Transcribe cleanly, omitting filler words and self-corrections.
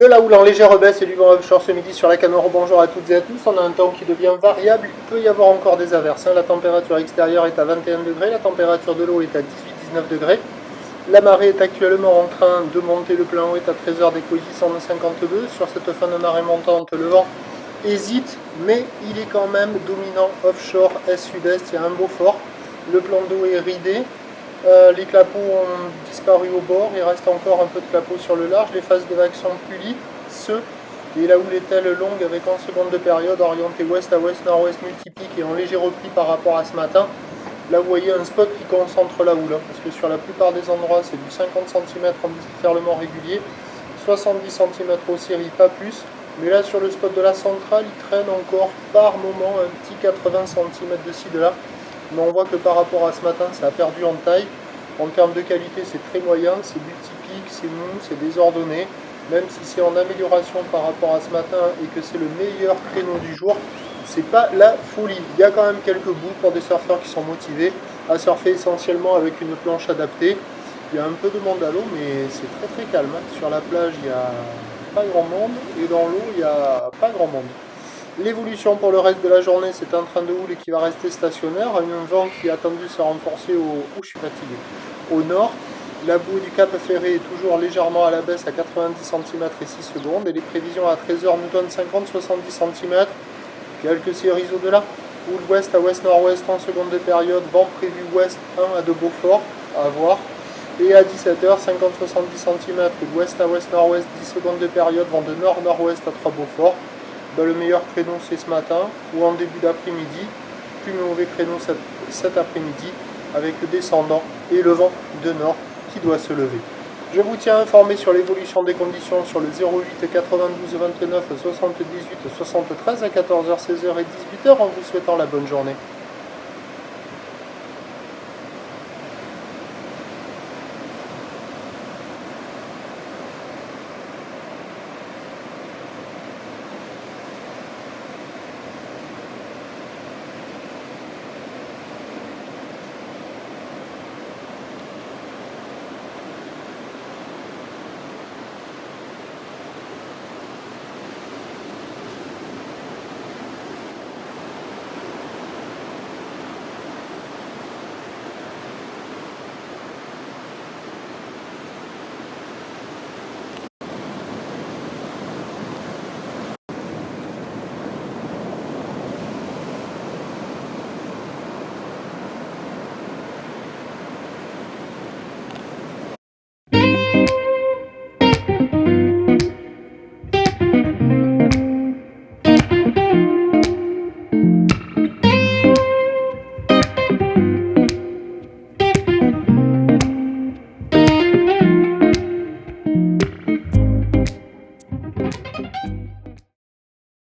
De la houle en légère baisse et du vent offshore ce midi sur la Camaro. Bonjour à toutes et à tous. On a un temps qui devient variable. Il peut y avoir encore des averses. La température extérieure est à 21 degrés. La température de l'eau est à 18-19 degrés. La marée est actuellement en train de monter. Le plan haut est à 13h des coefficients de 52. Sur cette fin de marée montante, le vent hésite, mais il est quand même dominant offshore est-sud-est. Il y a un beau fort. Le plan d'eau est ridé. Les clapots ont disparu au bord, il reste encore un peu de clapots sur le large, les phases de vagues sont plus lisses, et la houle est-elle longue avec en seconde de période orientée ouest à ouest, nord-ouest multiplique et en léger repli par rapport à ce matin. Là vous voyez un spot qui concentre la houle, parce que sur la plupart des endroits c'est du 50 cm en déferlement régulier, 70 cm aux séries, pas plus, mais là sur le spot de la centrale il traîne encore par moment un petit 80 cm de ci de là. Mais on voit que par rapport à ce matin, ça a perdu en taille. En termes de qualité, c'est très moyen, c'est multiplique, c'est mou, c'est désordonné. Même si c'est en amélioration par rapport à ce matin et que c'est le meilleur créneau du jour, c'est pas la folie. Il y a quand même quelques bouts pour des surfeurs qui sont motivés à surfer essentiellement avec une planche adaptée. Il y a un peu de monde à l'eau, mais c'est très très calme. Sur la plage, il n'y a pas grand monde et dans l'eau, il n'y a pas grand monde. L'évolution pour le reste de la journée, c'est un train de houle qui va rester stationnaire, un vent qui est attendu se renforcer je suis fatigué. Au nord. La bouée du Cap Ferré est toujours légèrement à la baisse à 90 cm et 6 secondes. Et les prévisions à 13h nous donnent 50-70 cm. Quelques séries au-delà. Houle ouest à ouest-nord-ouest en seconde de période. Vent prévu ouest 1 à de Beaufort, à voir. Et à 17h, 50-70 cm. Ouest à ouest-nord-ouest, 10 secondes de période. Vent de nord-nord-ouest à 3 Beaufort. Le meilleur créneau c'est ce matin ou en début d'après-midi, plus mauvais créneau cet après-midi avec le descendant et le vent de nord qui doit se lever. Je vous tiens informé sur l'évolution des conditions sur le 08 92 29 78 73 à 14h, 16h et 18h en vous souhaitant la bonne journée.